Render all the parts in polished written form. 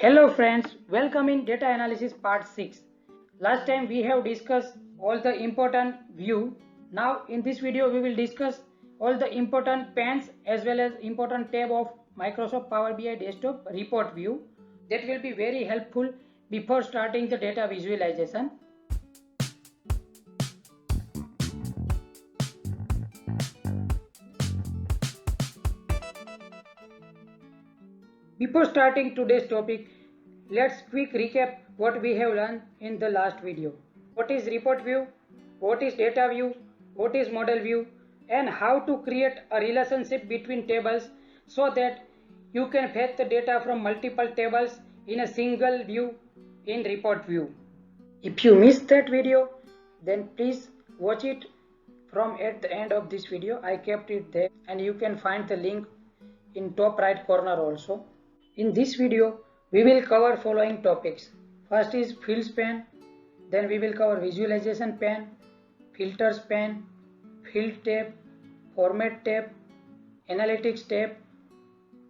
Hello friends, welcome in data analysis part 6. Last time we have discussed all the important view. Now in this video we will discuss all the important panes as well as important tab of Microsoft Power BI desktop report view. That will be very helpful before starting the data visualization. Before starting today's topic, let's quick recap what we have learned in the last video. What is report view, what is data view, what is model view, and how to create a relationship between tables so that you can fetch the data from multiple tables in a single view in report view. If you missed that video, then please watch it from at the end of this video. I kept it there and you can find the link in top right corner also. In this video, we will cover following topics. First is fields pane, then we will cover visualization pane, filters pane, field tab, format tab, analytics tab,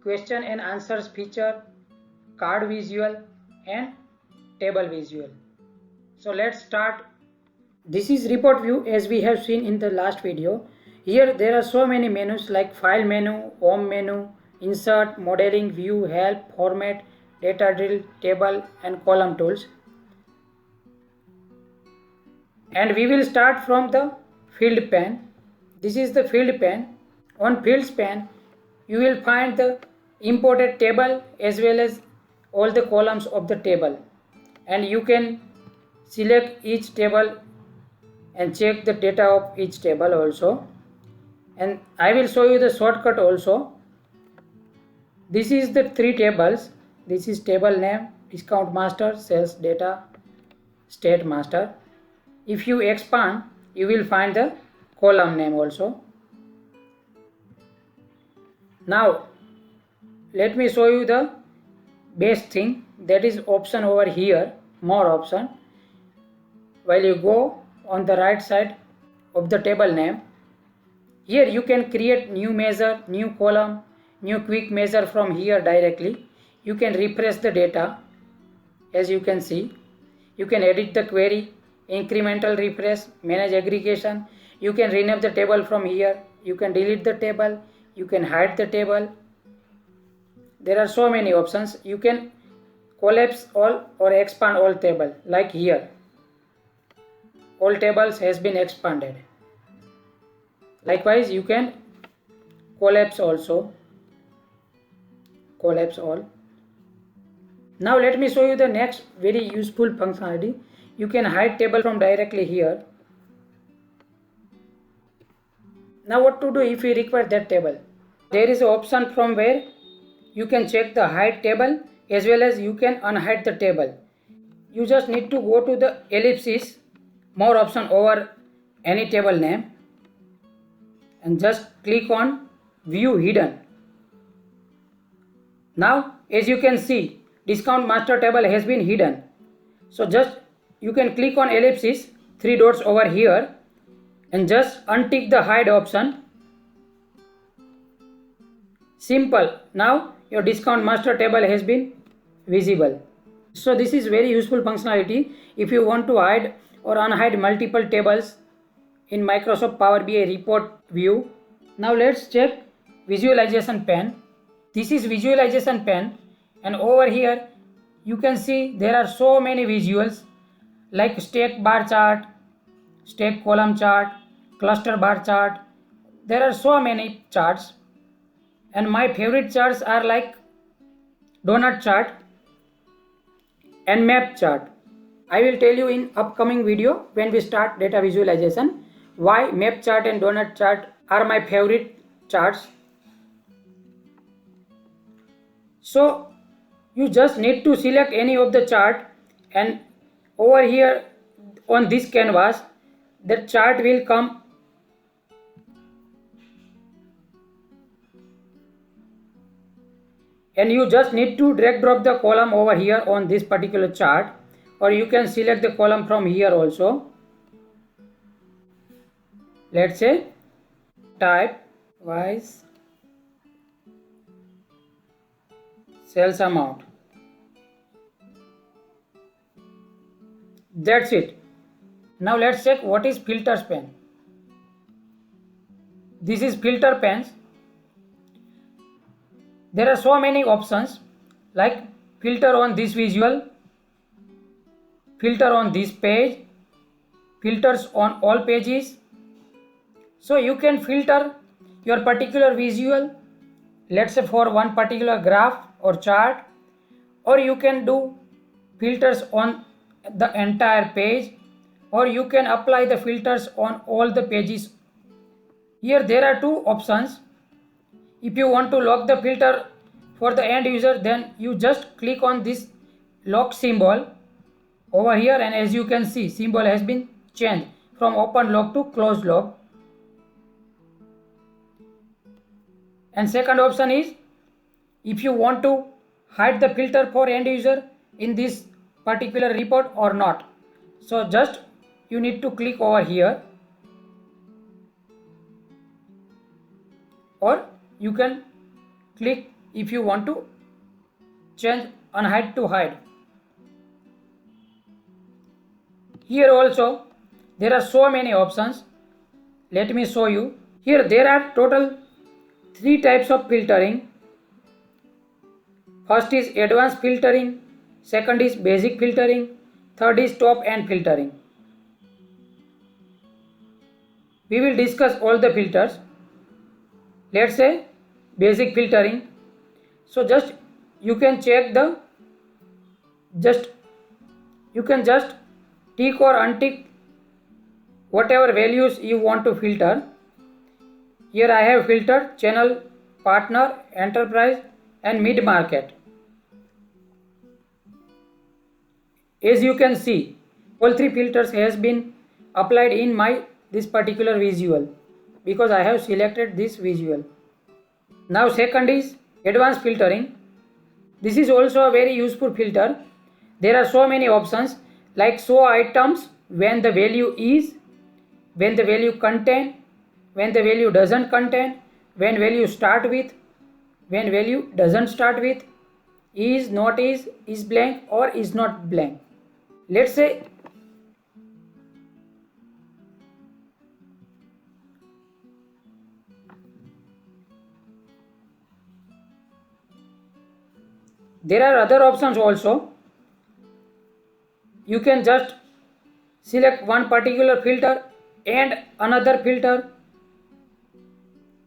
question and answers feature, card visual and table visual. So let's start. This is report view as we have seen in the last video. Here there are so many menus like file menu, home menu, insert, modeling, view, help, format, data drill, table and column tools. And we will start from the field pane. This is the field pane. On fields pane, you will find the imported table as well as all the columns of the table. And you can select each table and check the data of each table also. And I will show you the shortcut also. This is the three tables. This is table name, discount master, sales data, state master. If you expand, you will find the column name also. Now, let me show you the best thing, that is option over here, more option. While you go on the right side of the table name, here you can create new measure, new column, new quick measure from here directly. You can refresh the data as you can see. You can edit the query, incremental refresh, manage aggregation. You can rename the table from here. You can delete the table. You can hide the table. There are so many options. You can collapse all or expand all table like here. All tables has been expanded. Likewise, you can collapse also. Collapse all. Now let me show you the next very useful functionality. You can hide table from directly here. Now what to do if we require that table? There is an option from where you can check the hide table as well as you can unhide the table. You just need to go to the ellipsis, more option over any table name and just click on view hidden. Now as you can see, discount master table has been hidden. So just you can click on ellipsis, three dots over here and just untick the hide option. Simple. Now your discount master table has been visible. So this is very useful functionality if you want to hide or unhide multiple tables in Microsoft Power BI report view. Now let's check visualization pane. This is visualization pane and over here you can see there are so many visuals like stack bar chart, stack column chart, cluster bar chart. There are so many charts and my favorite charts are like donut chart and map chart. I will tell you in upcoming video when we start data visualization why map chart and donut chart are my favorite charts. So you just need to select any of the chart and over here on this canvas the chart will come and you just need to drag drop the column over here on this particular chart or you can select the column from here also. Let's say type wise sales amount. That's it. Now let's check what is filters pane. This is filter panes. There are so many options like filter on this visual, filter on this page, filters on all pages. So you can filter your particular visual, let's say for one particular graph or chart, or you can do filters on the entire page, or you can apply the filters on all the pages. Here there are two options. If you want to lock the filter for the end user, then you just click on this lock symbol over here, and as you can see, symbol has been changed from open lock to closed lock. And second option is, if you want to hide the filter for end user in this particular report or not. So just you need to click over here, or you can click if you want to change unhide to hide. Here also there are so many options. Let me show you. Here there are total 3 types of filtering. First is advanced filtering, second is basic filtering, third is top end filtering. We will discuss all the filters. Let's say basic filtering. So just you can check the you can just tick or untick whatever values you want to filter. Here I have filtered channel, partner, enterprise and mid market. As you can see, all 3 filters has been applied in this particular visual because I have selected this visual. Now second is advanced filtering. This is also a very useful filter. There are so many options like show items when the value is, when the value contain, when the value doesn't contain, when value start with, when value doesn't start with, is blank or is not blank. Let's say there are other options also. You can just select one particular filter and another filter,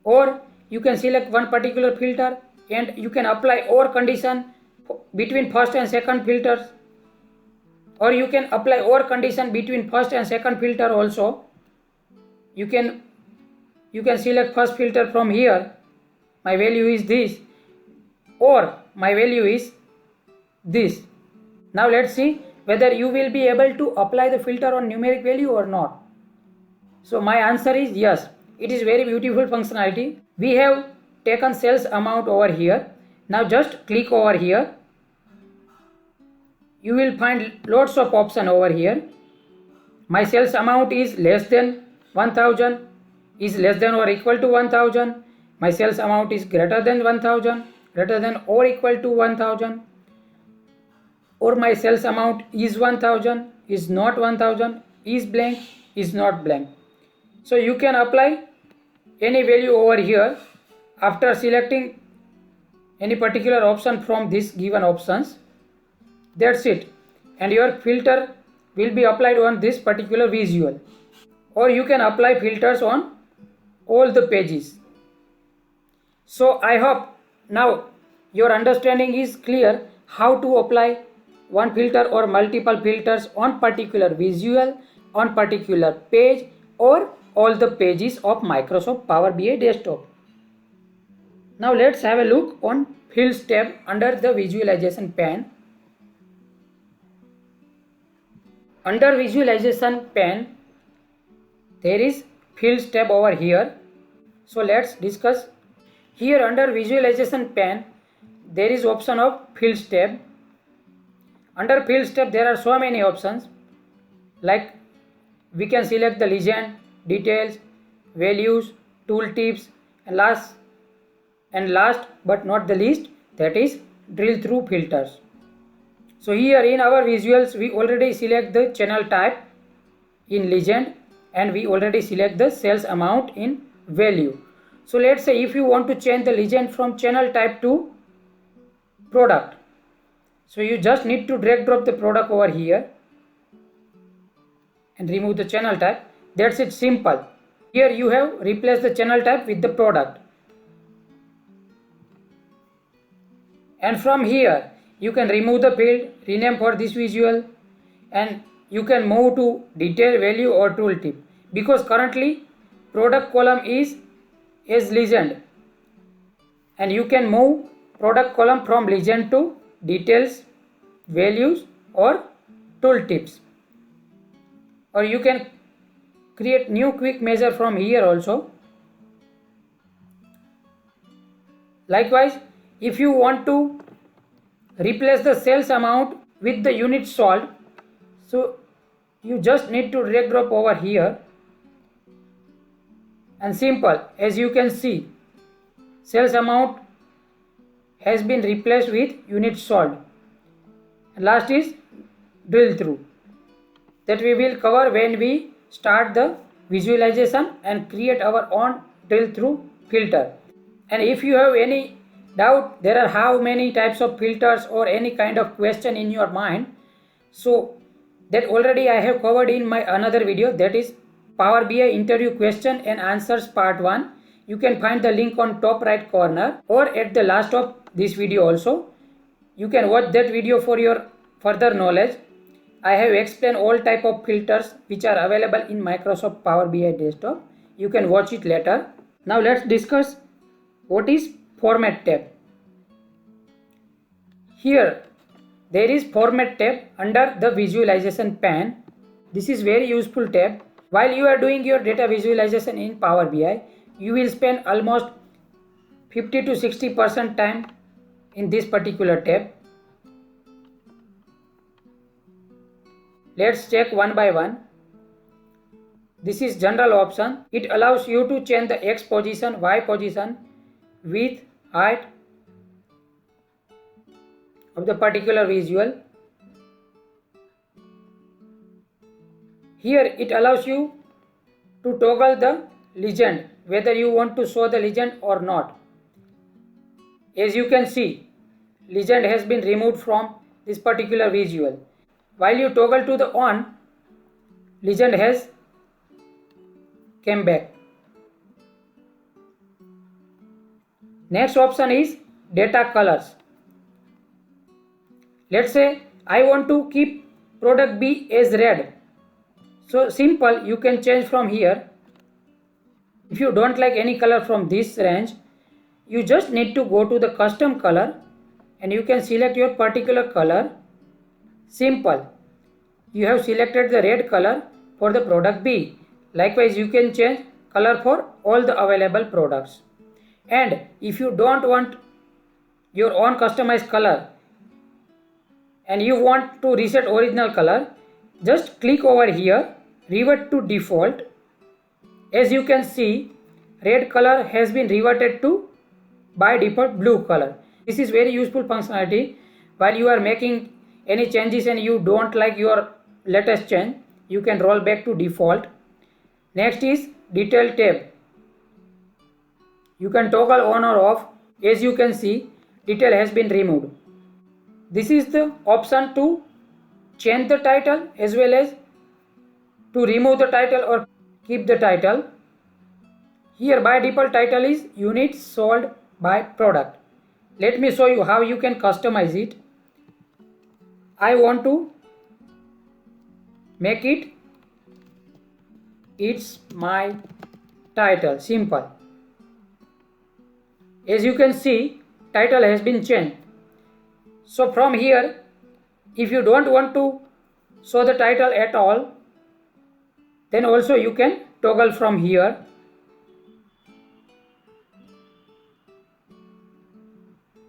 or you can select one particular filter and you can apply OR condition between first and second filters, or you can apply OR condition between first and second filter also. You can select first filter from here, my value is this, or my value is this. Now let's see whether you will be able to apply the filter on numeric value or not. So my answer is yes. It is very beautiful functionality. We have taken sales amount over here. Now just click over here. You will find lots of options over here. My sales amount is less than 1000, is less than or equal to 1000. My sales amount is greater than 1000, greater than or equal to 1000. Or my sales amount is 1000, is not 1000, is blank, is not blank. So you can apply any value over here after selecting any particular option from these given options. That's it, and your filter will be applied on this particular visual, or you can apply filters on all the pages. So I hope now your understanding is clear how to apply one filter or multiple filters on particular visual, on particular page, or all the pages of Microsoft Power BI desktop. Now let's have a look on Fields tab under the visualization pane. Under visualization pane, there is Fields tab over here. So let's discuss. Here under visualization pane, there is option of Fields tab. Under Fields tab, there are so many options like we can select the legend, details, values, tooltips, and last but not the least, that is drill through filters. So here in our visuals we already select the channel type in legend and we already select the sales amount in value. So let's say if you want to change the legend from channel type to product, so you just need to drag drop the product over here and remove the channel type. That's it, simple. Here you have replaced the channel type with the product. And from here you can remove the field, rename for this visual, and you can move to detail, value or tooltip, because currently product column is as legend, and you can move product column from legend to details, values or tooltips, or you can create new quick measure from here also. Likewise, if you want to replace the sales amount with the unit sold, so you just need to drag drop over here, and simple, as you can see, sales amount has been replaced with unit sold. And last is drill through, that we will cover when we start the visualization and create our own drill through filter. And if you have any doubt, there are how many types of filters or any kind of question in your mind, so that already I have covered in my another video, that is Power BI interview question and answers part 1. You can find the link on top right corner or at the last of this video also. You can watch that video for your further knowledge. I have explained all type of filters which are available in Microsoft Power BI desktop. You can watch it later. Now let's discuss what is format tab. Here there is format tab under the visualization pane. This is very useful tab. While you are doing your data visualization in Power BI, you will spend almost 50 to 60% time in this particular tab. Let's check one by one. This is general option. It allows you to change the X position, Y position, width, height of the particular visual. Here it allows you to toggle the legend, whether you want to show the legend or not. As you can see, legend has been removed from this particular visual. While you toggle to the on, legend has came back. Next option is data colors. Let's say I want to keep product B as red. So simple, you can change from here. If you don't like any color from this range, you just need to go to the custom color and you can select your particular color. Simple. You have selected the red color for the product B. Likewise, you can change color for all the available products. And if you don't want your own customized color and you want to reset original color, just click over here, revert to default. As you can see, red color has been reverted to by default blue color. This is very useful functionality. While you are making any changes and you don't like your latest change, you can roll back to default. Next is detail tab. You can toggle on or off. As you can see, detail has been removed. This is the option to change the title as well as to remove the title or keep the title. Here by default title is units sold by product. Let me show you how you can customize it. I want to make it's my title. Simple. As you can see, title has been changed. So from here, if you don't want to show the title at all, then also you can toggle from here.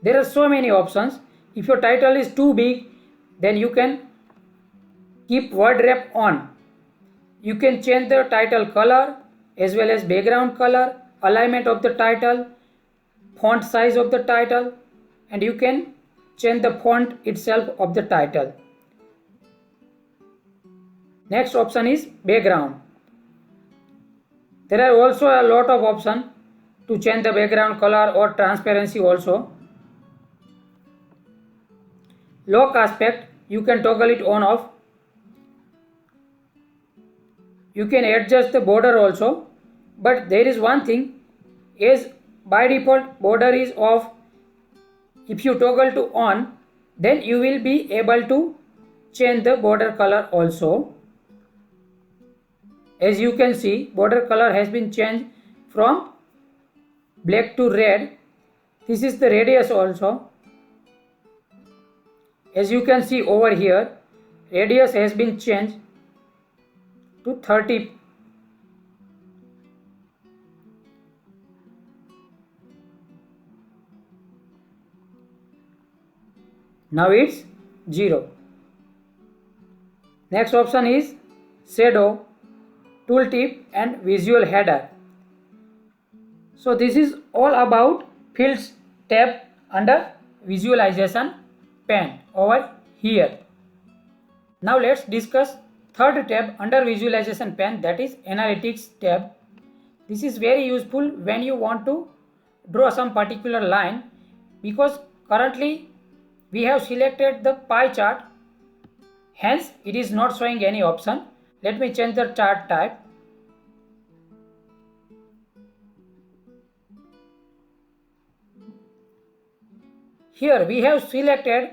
There are so many options. If your title is too big, then you can keep word wrap on. You can change the title color as well as background color, alignment of the title, font size of the title, and you can change the font itself of the title. Next option is background. There are also a lot of options to change the background color or transparency also. Lock aspect, you can toggle it on off. You can adjust the border also, but there is one thing, as by default border is off. If you toggle to on, then you will be able to change the border color also. As you can see, border color has been changed from black to red. This is the radius also. As you can see over here, radius has been changed to 30. Now it's 0. Next option is shadow, tooltip and visual header. So this is all about fields tab under visualization pane over here. Now let's discuss third tab under visualization pane, that is analytics tab. This is very useful when you want to draw some particular line, because currently we have selected the pie chart, hence it is not showing any option. Let me change the chart type. Here we have selected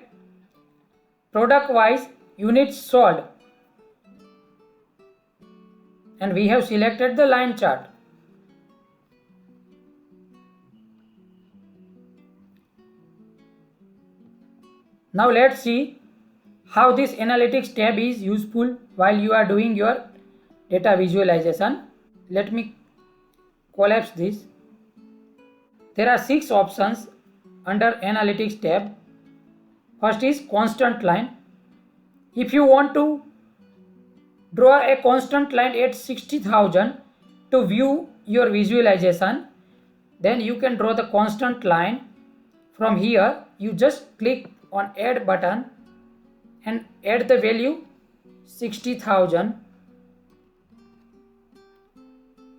product wise units sold, and we have selected the line chart. Now let's see how this analytics tab is useful while you are doing your data visualization. Let me collapse this. There are 6 options under analytics tab. First is constant line. If you want to draw a constant line at 60,000 to view your visualization, then you can draw the constant line. From here you just click on add button and add the value 60,000.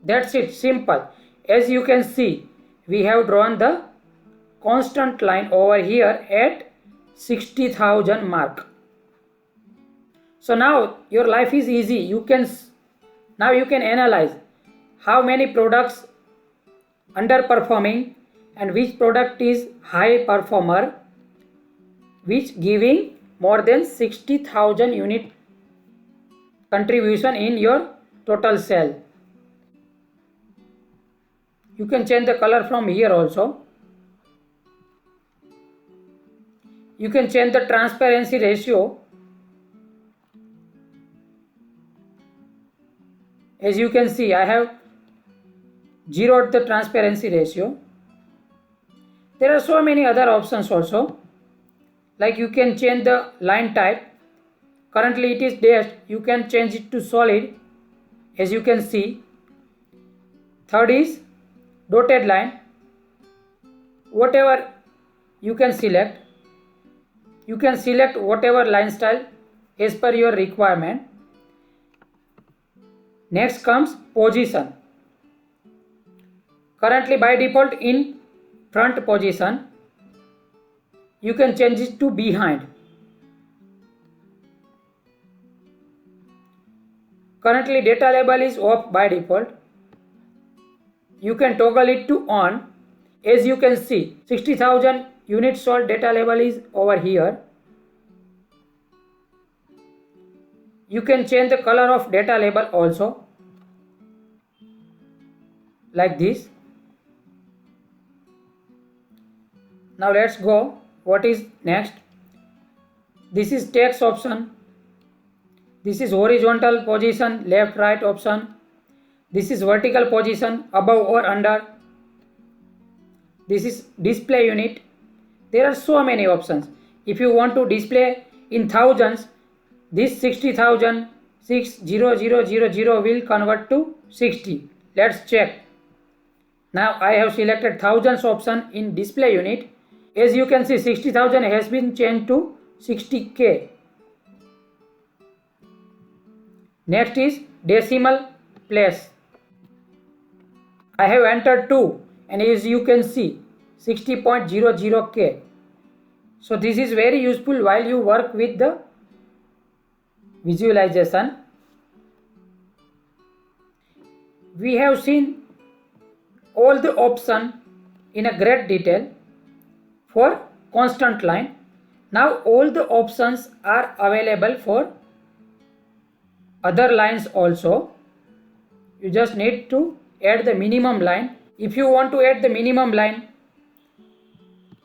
That's it, simple. As you can see, we have drawn the constant line over here at 60,000 mark. So now your life is easy. Now you can analyze how many products underperforming and which product is high performer, which giving more than 60,000 unit contribution in your total sale. You can change the color from here also. You can change the transparency ratio. As you can see, I have zeroed the transparency ratio. There are so many other options also. Like you can change the line type. Currently it is dashed. You can change it to solid. As you can see. Third is dotted line. Whatever you can select. You can select whatever line style as per your requirement. Next comes position. Currently by default in front position. You can change it to behind. Currently data label is off by default. You can toggle it to on. As you can see, 60,000 units sold data label is over here. You can change the color of data label also, like this. Now let's go. What is next? This is text option. This is horizontal position, left right option. This is vertical position, above or under. This is display unit. There are so many options. If you want to display in thousands, this 60,000 60000 will convert to 60. Let's check. Now I have selected thousands option in display unit. As you can see, 60,000 has been changed to 60K. Next is decimal place. I have entered 2 and as you can see 60.00K. So this is very useful while you work with the visualization. We have seen all the options in a great detail for constant line. Now all the options are available for other lines also. You just need to add the minimum line. If you want to add the minimum line,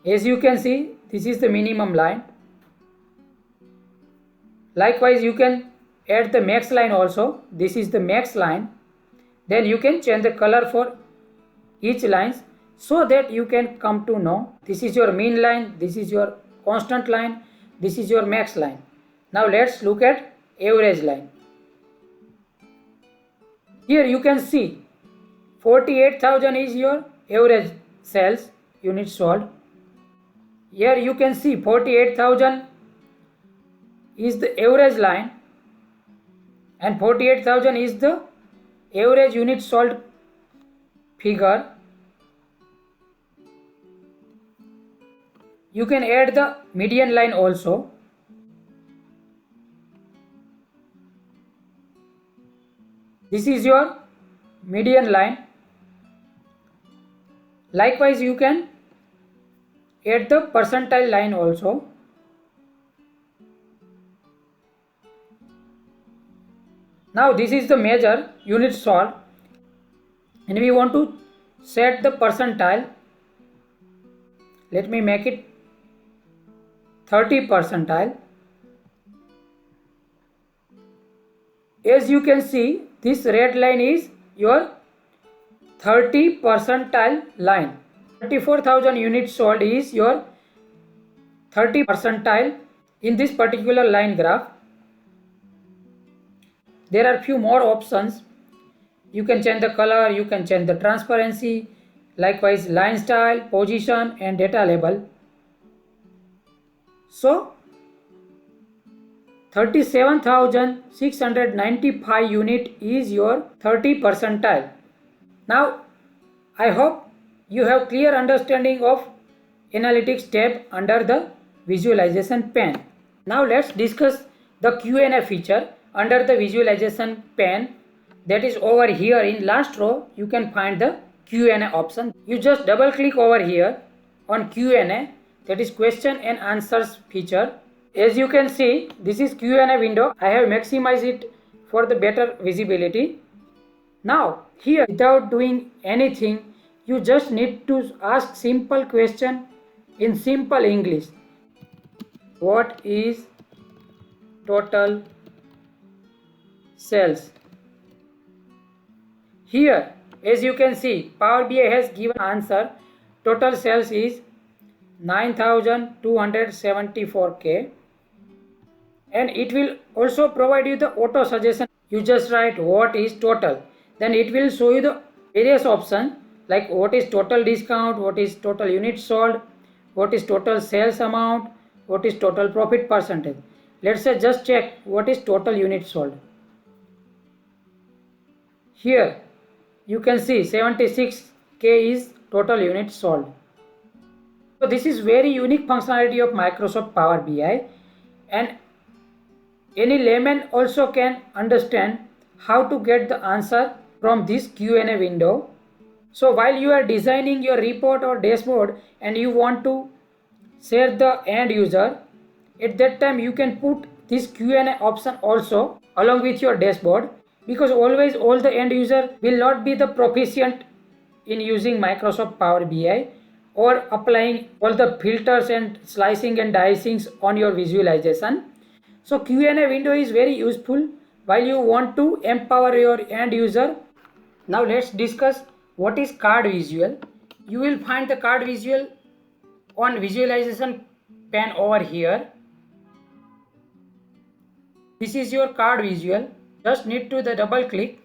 as you can see, this is the minimum line. Likewise, you can add the max line also. This is the max line. Then you can change the color for each lines so that you can come to know this is your mean line, this is your constant line, this is your max line. Now let's look at average line. Here you can see 48,000 is your average sales units sold. Here you can see 48,000 is the average line and 48,000 is the average units sold figure. You can add the median line also. This is your median line. Likewise, you can add the percentile line also. Now this is the measure units sold and we want to set the percentile. Let me make it 30 percentile. As you can see, this red line is your 30 percentile line. 34,000 units sold is your 30 percentile in this particular line graph. There are few more options. You can change the color, you can change the transparency, likewise line style, position and data label. So 37,695 unit is your 30 percentile. Now I hope you have clear understanding of analytics tab under the visualization pane. Now let's discuss the Q&A feature under the visualization pane, that is over here in last row. You can find the Q&A option. You just double click over here on Q&A, that is question and answers feature. As you can see, this is Q&A window. I have maximized it for the better visibility. Now here, without doing anything, you just need to ask simple question in simple English. What is total sales? Here, as you can see, Power BI has given answer. Total sales is 9,274K, and it will also provide you the auto suggestion. You just write what is total, then it will show you the various options like what is total discount, what is total units sold, what is total sales amount, what is total profit percentage. Let's say just check what is total units sold. Here you can see 76K is total units sold. So this is very unique functionality of Microsoft Power BI, and any layman also can understand how to get the answer from this Q&A window. So while you are designing your report or dashboard and you want to share the end user, at that time you can put this Q&A option also along with your dashboard, because always all the end user will not be the proficient in using Microsoft Power BI or applying all the filters and slicing and dicing on your visualization. So Q&A window is very useful while you want to empower your end user. Now let's discuss what is card visual. You will find the card visual on visualization pane over here. This is your card visual. Just need to the double click.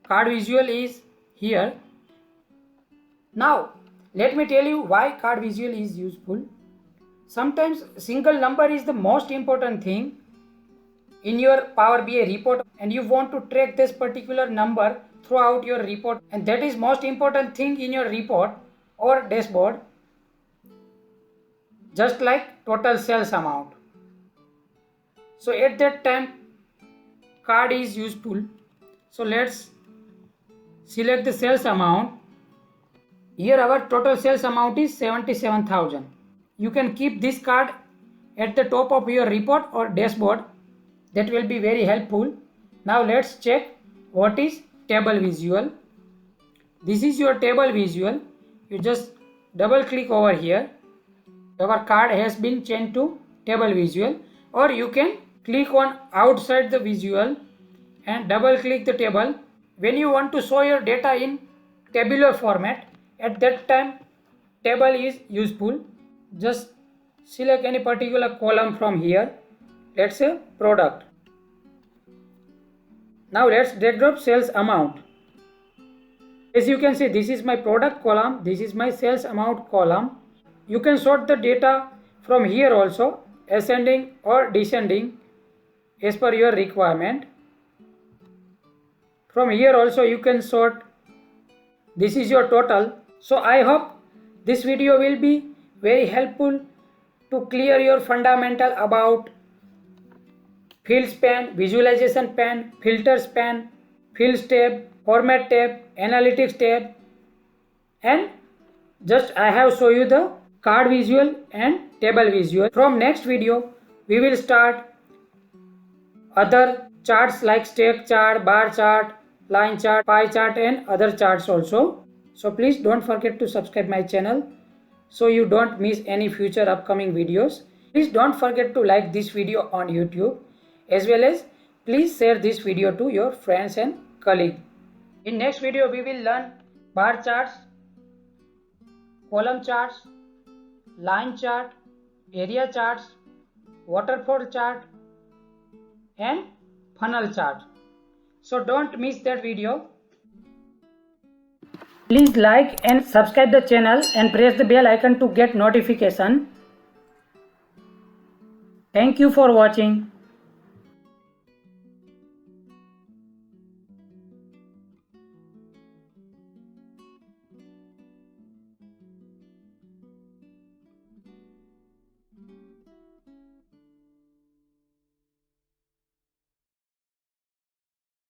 Card visual is here. Now, let me tell you why card visual is useful. Sometimes single number is the most important thing in your Power BI report, and you want to track this particular number throughout your report, and that is most important thing in your report or dashboard, just like total sales amount. So at that time card is useful. So let's select the sales amount. Here our total sales amount is 77,000. You can keep this card at the top of your report or dashboard. That will be very helpful. Now let's check what is table visual. This is your table visual. You just double click over here. Our card has been changed to table visual, or you can click on outside the visual and double click the table. When you want to show your data in tabular format, at that time table is useful. Just select any particular column from here. Let's say product. Now let's drag drop sales amount. As you can see, this is my product column, this is my sales amount column. You can sort the data from here also, ascending or descending as per your requirement. From here also you can sort. This is your total. So I hope this video will be very helpful to clear your fundamental about fields pane, visualization pane, filters pane, fields tab, format tab, analytics tab, and just I have shown you the card visual and table visual. From next video we will start other charts like stack chart, bar chart, line chart, pie chart, and other charts also. So please don't forget to subscribe my channel so you don't miss any future upcoming videos. Please don't forget to like this video on YouTube, as well as please share this video to your friends and colleagues. In next video we will learn bar charts, column charts, line chart, area charts, waterfall chart, and funnel chart. So don't miss that video. Please like and subscribe the channel and press the bell icon to get notification. Thank you for watching.